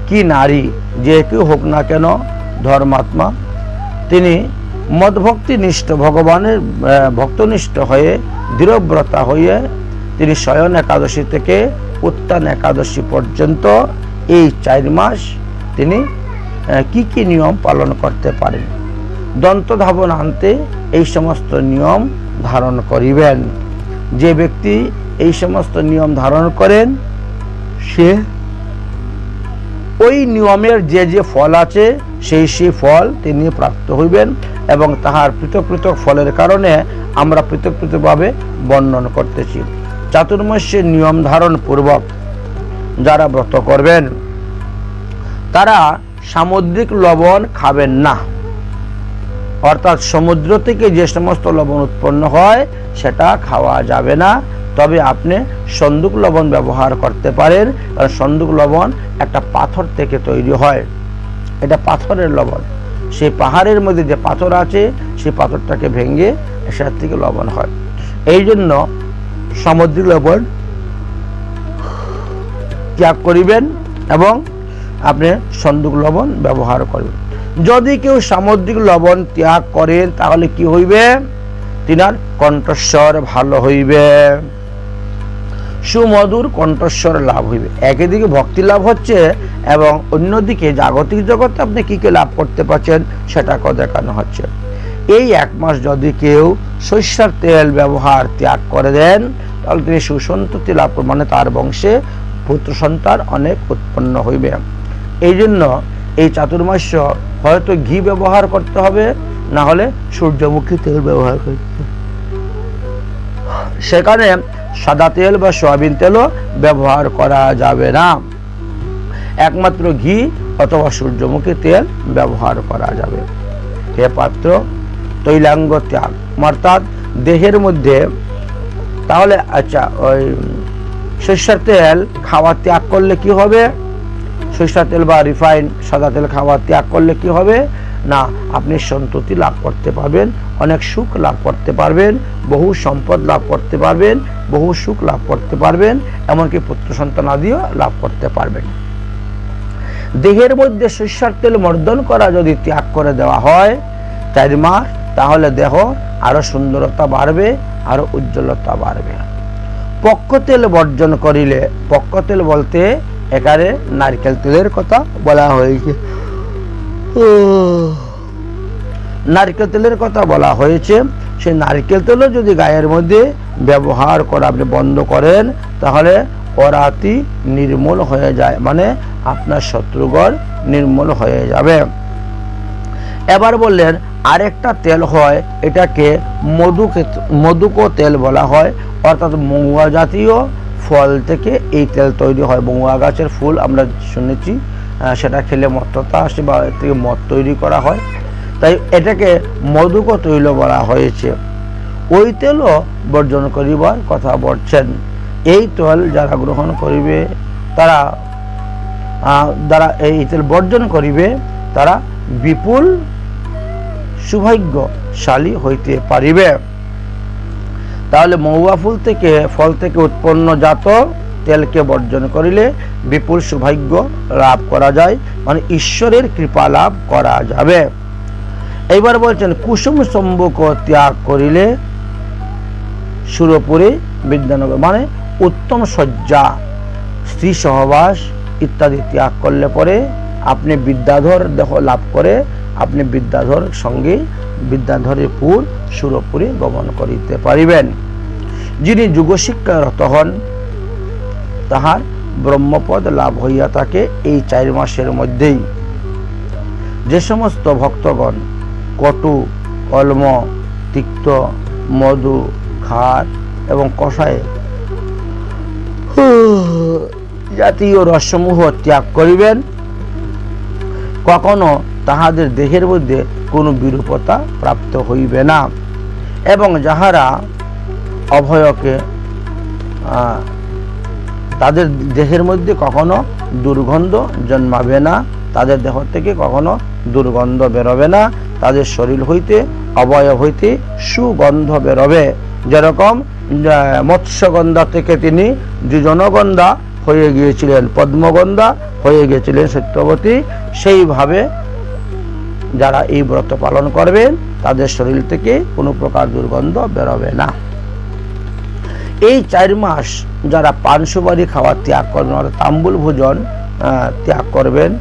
কি নারী, যে কেউ হোক না কেন ধর্মাত্মা, তিনি মদভক্তিনিষ্ঠ, ভগবানের ভক্তনিষ্ঠ হয়ে দৃঢ়ব্রতা হয়ে তিনি শয়ন একাদশী থেকে উত্থান একাদশী পর্যন্ত এই 4 মাস তিনি কি কি নিয়ম পালন করতে পারেন। দন্তধাবন আনতে এই সমস্ত নিয়ম ধারণ করিবেন। যে ব্যক্তি এই সমস্ত নিয়ম ধারণ করেন, সে ওই নিয়মের যে যে ফল আছে সেই ফল তিনি প্রাপ্ত হইবেন। এবং তাহার পৃথক পৃথক ফলের কারণে আমরা পৃথক পৃথকভাবে বর্ণন করতেছি। চাতুর্মাস্যের নিয়ম ধারণ পূর্বক যারা ব্রত করবেন, তারা সামুদ্রিক লবণ খাবেন না। অর্থাৎ সমুদ্র থেকে যে সমস্ত লবণ উৎপন্ন হয় সেটা খাওয়া যাবে না। তবে আপনি সন্দুক লবণ ব্যবহার করতে পারেন, কারণ সন্দুক লবণ একটা পাথর থেকে তৈরি হয়। এটা পাথরের লবণ, সেই পাহাড়ের মধ্যে যে পাথর আছে সেই পাথরটাকে ভেঙে সেটার থেকে লবণ হয়। এই জন্য সামুদ্রিক লবণ ত্যাগ করিবেন এবং আপনি সন্দুক লবণ ব্যবহার করবেন। যদি কেউ সামুদ্রিক লবণ ত্যাগ করেন, তাহলে কি হইবে? তিনার কণ্ঠস্বর ভালো হইবে, সুমধুর কণ্ঠস্বর লাভ হইবে। একদিকে ভক্তি লাভ হচ্ছে এবং অন্যদিকে জাগতিক জগতে আপনি কি কি লাভ করতে পারছেন সেটা দেখানো হচ্ছে। এই 1 মাস যদি কেউ সরিষার তেল ব্যবহার ত্যাগ করে দেন, তাহলে তিনি সুসন্ততি লাভ করবেন, মানে তার বংশে পুত্র সন্তান অনেক উৎপন্ন হইবে। এই জন্য এই চাতুর্মাস্য হয়তো ঘি ব্যবহার করতে হবে, না হলে সূর্যমুখী তেল ব্যবহার করতে হবে। সেখানে সাদা তেল বা সয়াবিন তেলও ব্যবহার করা যাবে না, একমাত্র ঘি অথবা সূর্যমুখী তেল ব্যবহার করা যাবে। হে পাত্র, তৈলাঙ্গ ত্যাগ অর্থাৎ দেহের মধ্যে, তাহলে আচ্ছা, ওই সরিষার তেল খাওয়া ত্যাগ করলে কি হবে? সরিষার তেল বা রিফাইন সাদা তেল খাওয়া ত্যাগ করলে কি হবে না, আপনি সন্ততি লাভ করতে পারবেন, অনেক সুখ লাভ করতে পারবেন, বহু সম্পদ লাভ করতে পারবেন, বহু সুখ লাভ করতে পারবেন, এমনকি পুত্র সন্তান আদিও লাভ করতে পারবেন। দেহের মধ্যে সরিষার তেল মর্দন করা যদি ত্যাগ করে দেওয়া হয় 4 মাস, তাহলে দেহ আরো সুন্দরতা বাড়বে, আরো উজ্জ্বলতা বাড়বে। পক্ষ তেল বর্জন করিলে, পক্ষ তেল বলতে এখানে নারকেল তেলের কথা বলা হয়েছে, নারকেল তেলের কথা বলা হয়েছে। সেই নারকেল তেলও যদি গায়ের মধ্যে ব্যবহার করা আপনি বন্ধ করেন, তাহলে অরাতি নির্মূল হয়ে যায়, মানে আপনার শত্রুগণ নির্মূল হয়ে যাবে। এবার বললেন আরেকটা তেল হয়, এটাকে মধুকো তেল বলা হয়, অর্থাৎ মহুয়া জাতীয় ফল থেকে এই তেল তৈরি হয়। মহুয়া গাছের ফুল আমরা শুনেছি, সেটা খেলে মত্ততা আসে বা এর থেকে মদ তৈরি করা হয়, তাই এটাকে মধুকো তৈল বলা হয়েছে। ওই তেলও বর্জন করিবার কথা বলছেন। এই তেল যারা গ্রহণ করিবে, তারা এই তেল বর্জন করিবে, তারা বিপুল সৌভাগ্যশালী হইতে পারিবে। তাহলে মহুয়া ফল থেকে উৎপন্ন জাত তেলকে বর্জন করিলে বিপুল সৌভাগ্য লাভ করা যায়, মানে ঈশ্বরের কৃপা লাভ করা যাবে। এইবার বলছেন কুসুম সম্মুখ ত্যাগ করিলে সুরপুরে বিদ্যানগর, মানে উত্তম শয্যা, স্ত্রী সহবাস ইত্যাদি ত্যাগ করলে পরে আপনি বিদ্যাধর দেহ লাভ করে আপনি বিদ্যাধর সঙ্গে বিদ্যাধরের পুর সুরপুরে গমন করিতে পারিবেন। যিনি যুগশিক্ষারত হন তাহার ব্রহ্মপদ লাভ হইয়া থাকে এই 4 মাসের মধ্যেই। যে সমস্ত ভক্তগণ কটু, কলম, তিক্ত, মধু, খার এবং কষায় জাতীয় রসসমূহ ত্যাগ করিবেন, কখনো তাহাদের দেহের মধ্যে কোনো বিরূপতা প্রাপ্ত হইবে না, এবং যাহারা অভয়কে তাদের দেহের মধ্যে কখনো দুর্গন্ধ জন্মাবে না, তাদের দেহ থেকে কখনো দুর্গন্ধ বেরোবে না, তাদের শরীর হইতে অবয়ব হইতে সুগন্ধ বেরোবে। যেরকম মৎস্যগন্ধা থেকে তিনি দ্বিজনগন্ধা হয়ে গিয়েছিলেন, পদ্মগন্ধা হয়ে গিয়েছিলেন সত্যবতী, সেইভাবে যারা এই ব্রত পালন করবেন তাদের শরীর থেকে কোনো প্রকার দুর্গন্ধ বেরোবে না। এই 4 মাস যারা পান সুপারি খাওয়া ত্যাগ করবেন, অর্থাৎ তাম্বুল ভোজন ত্যাগ করবেন,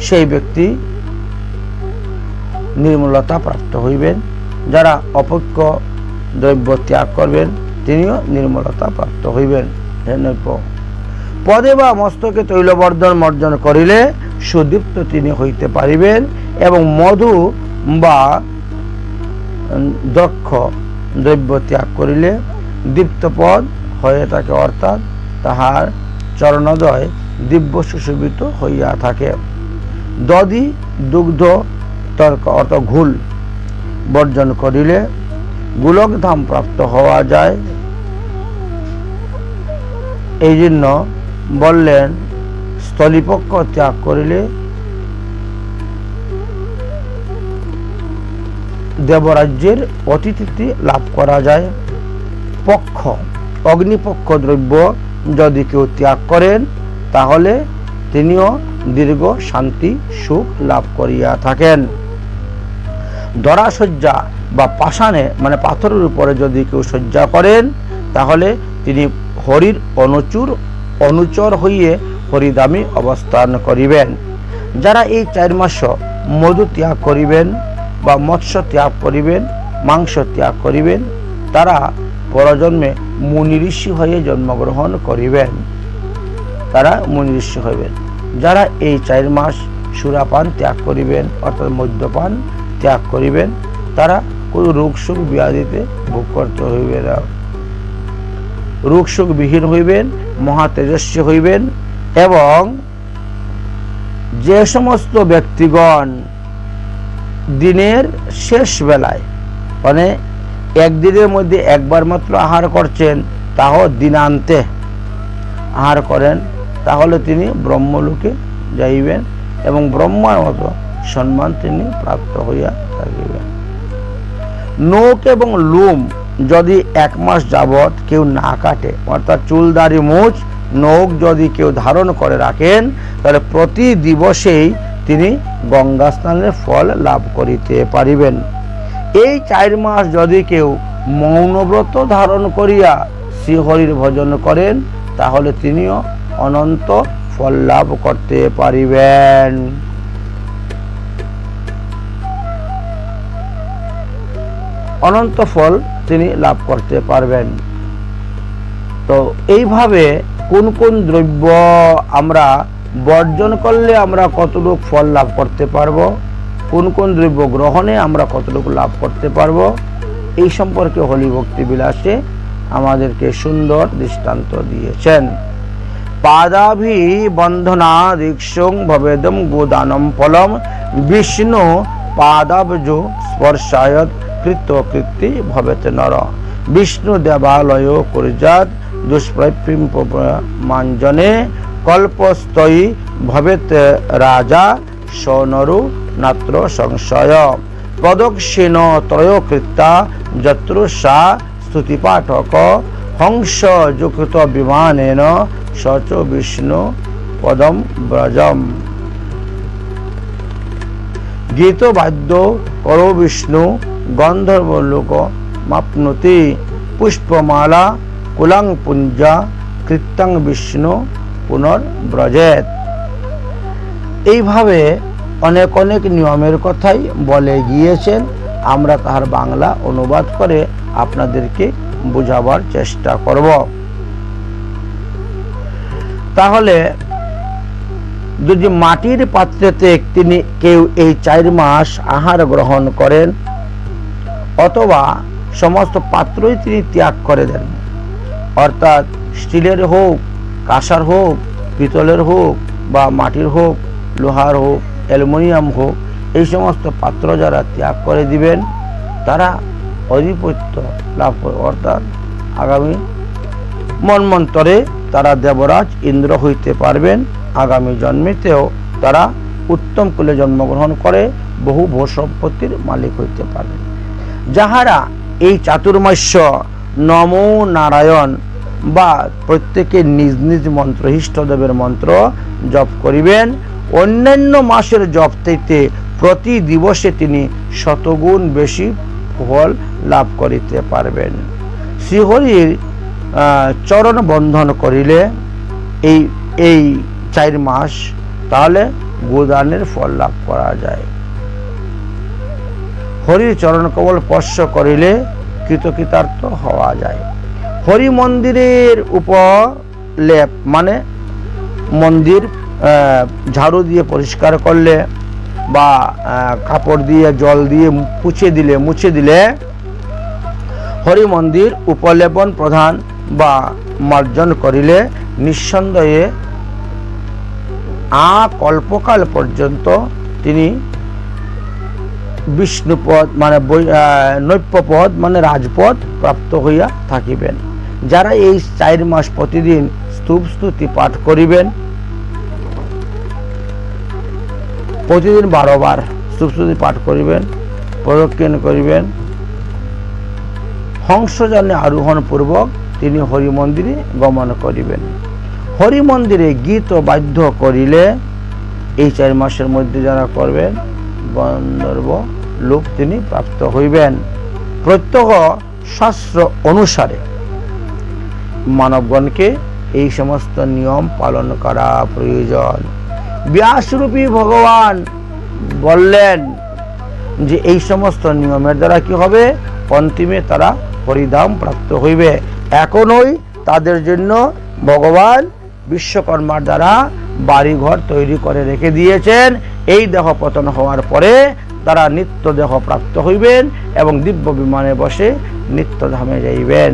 সেই ব্যক্তি নির্মলতা প্রাপ্ত হইবেন। যারা অপক্ষ দ্রব্য ত্যাগ করবেন তিনিও নির্মলতা প্রাপ্ত হইবেন। পদে বা মস্তকে তৈলবর্ধন মর্জন করিলে সুদীপ্ত তিনি হইতে পারিবেন, এবং মধু বা দক্ষ দ্রব্য ত্যাগ করিলে দীপ্তপদ হয়ে থাকে, অর্থাৎ তাহার চরণোদয় দিব্য সুশোভিত হইয়া থাকে। দধি, দুগ্ধ, তর্ক অর্থাৎ ঘুল বর্জন করিলে গোলকধাম প্রাপ্ত হওয়া যায়। এই জন্য বললেন স্থলীপক্ষ ত্যাগ করিলে দেবরাজ্যের অতিথি লাভ করা যায়। পক্ষ, অগ্নিপক্ষ দ্রব্য যদি কেউ ত্যাগ করেন তাহলে তিনিও দীর্ঘ শান্তি সুখ লাভ করিয়া থাকেন। দরাশয্যা বা পাষাণে মানে পাথরের উপরে যদি কেউ শয্যা করেন তাহলে তিনি হরির অনুচর হইয়ে হরিধামে অবস্থান করিবেন। যারা এই 4 মাস মধু ত্যাগ করিবেন বা মৎস্য ত্যাগ করিবেন, মাংস ত্যাগ করিবেন, তারা পরজন্মে মুনি ঋষি হয়ে জন্মগ্রহণ করিবেন, তারা মুনি ঋষি হইবেন। যারা এই 4 মাস সুরাপান ত্যাগ করিবেন অর্থাৎ মদ্যপান ত্যাগ করিবেন, তারা কোনো রোগ সুখ ব্যাধিতে ভোগ করতে হইবে না, রোগ সুখ বিহীন হইবেন, মহা তেজস্বী হইবেন। এবং যে সমস্ত ব্যক্তিগণ দিনের শেষ বেলায় মানে একদিনের মধ্যে একবার মাত্র আহার করছেন, তাও দিনান্তে আহার করেন, তাহলে তিনি ব্রহ্মলোকে যাইবেন এবং ব্রহ্মার মতো সম্মান তিনি প্রাপ্ত হইয়া থাকিবেন। নখ এবং লোম যদি 1 মাস যাবৎ কেউ না কাটে, অর্থাৎ চুল দাড়ি মুছ নখ যদি কেউ ধারণ করে রাখেন, তাহলে প্রতি দিবসেই তিনি গঙ্গা স্নানের ফল লাভ করিতে পারিবেন। এই 4 মাস যদি কেউ মৌনব্রত ধারণ করিয়া শ্রীহরির ভজন করেন, তাহলে তিনিও অনন্ত ফল লাভ করতে পারিবেন। অনন্ত ফল তিনি লাভ করতে পারবেন। তো এইভাবে কোন কোন দ্রব্য আমরা বর্জন করলে আমরা কতটুকু ফল লাভ করতে পারবো, কোন কোন দ্রব্য গ্রহণে আমরা কতটুকু লাভ করতে পারবো, এই সম্পর্কে হলি ভক্তি বিলাসে আমাদেরকে সুন্দর দৃষ্টান্ত দিয়েছেন। পাদাভি বন্ধনা দীক্ষং ভবেদম গোদানম ফলম বিষ্ণু পাদাবজ স্পর্শায়ত কৃতকৃতি ভবেত নর। বিষ্ণু দেবালয় কুর্যাৎ দুষ্প্রাপ্যম মাঞ্জনে কল্পস্তয়ী ভবেত রাজা সনরু নাত্র সংশয়। প্রদক্ষিণ ত্রয়োকৃতা যত্রুষা স্তুতিপাঠক হংস যুক্ত বিমানেন সচ বিষ্ণু পদম ব্রজম। গীতবাদ্য করো বিষ্ণু গন্ধর্বলোক মাপ্নুতি। পুষ্পমালা কুলাং পুঞ্জা কৃত্যাং বিষ্ণু পুনর্ব্রজেত। এইভাবে অনেক অনেক নিয়মের কথাই বলে গিয়েছেন। আমরা তাহার বাংলা অনুবাদ করে আপনাদেরকে বোঝাবার চেষ্টা করব। তাহলে যদি মাটির পাত্রেতে তিনি কেউ এই 4 মাস আহার গ্রহণ করেন, অথবা সমস্ত পাত্রই তিনি ত্যাগ করে দেন, অর্থাৎ স্টিলের হোক, কাঁসার হোক, পিতলের হোক বা মাটির হোক, লোহার হোক, অ্যালুমিনিয়াম হোক, এই সমস্ত পাত্র যারা ত্যাগ করে দিবেন তারা অধিপত্য লাভ করে, অর্থাৎ আগামী মন্বন্তরে তারা দেবরাজ ইন্দ্র হইতে পারবেন। আগামী জন্মেতেও তারা উত্তম কুলে জন্মগ্রহণ করে বহু ভূ সম্পত্তির মালিক হইতে পারবেন। যাহারা এই চাতুর্মাস্য নমো নারায়ণ বা প্রত্যেকে নিজ নিজ মন্ত্র ইষ্টদেবের মন্ত্র জপ করিবেন, অন্যান্য মাসের জপ থেকে প্রতি দিবসে তিনি শতগুণ বেশি ফল লাভ করিতে পারবেন। শ্রীহরির চরণ বন্ধন করিলে এই 4 মাস, তাহলে গোদানের ফল লাভ করা যায়। হরির চরণ কমল স্পর্শ করিলে কৃতকৃতার্থ হওয়া যায়। হরি মন্দিরের উপলেপ মানে মন্দির ঝাড়ু দিয়ে পরিষ্কার করলে বা কাপড় দিয়ে জল দিয়ে মুছে দিলে হরি মন্দির উপলেপন প্রধান বা মার্জন করিলে নিঃসন্দেহে কল্পকাল পর্যন্ত তিনি বিষ্ণুপদ মানে নৈপ্যপদ মানে রাজপদ প্রাপ্ত হইয়া থাকিবেন। যারা এই 4 মাস প্রতিদিন স্তব স্তুতি পাঠ করিবেন, প্রতিদিন 12 বার স্তব স্তুতি পাঠ করিবেন, প্রদক্ষিণ করিবেন, হংসযানে আরোহণ পূর্বক তিনি হরি মন্দিরে গমন করিবেন। হরি মন্দিরে গীত বাদ্য করিলে এই 4 মাসের মধ্যে যারা করবেন গন্ধর্ব লোক তিনি প্রাপ্ত হইবেন। প্রত্যহ শাস্ত্র অনুসারে মানবগণকে এই সমস্ত নিয়ম পালন করা প্রয়োজন। ব্যাসরূপী ভগবান বললেন যে এই সমস্ত নিয়মের দ্বারা কি হবে, অন্তিমে তারা হরিধাম প্রাপ্ত হইবে। এখনই তাদের জন্য ভগবান বিশ্বকর্মার দ্বারা বাড়িঘর তৈরি করে রেখে দিয়েছেন। এই দেহ পতন হওয়ার পরে তারা নিত্য দেহ প্রাপ্ত হইবেন এবং দিব্য বিমানে বসে নিত্যধামে যাইবেন।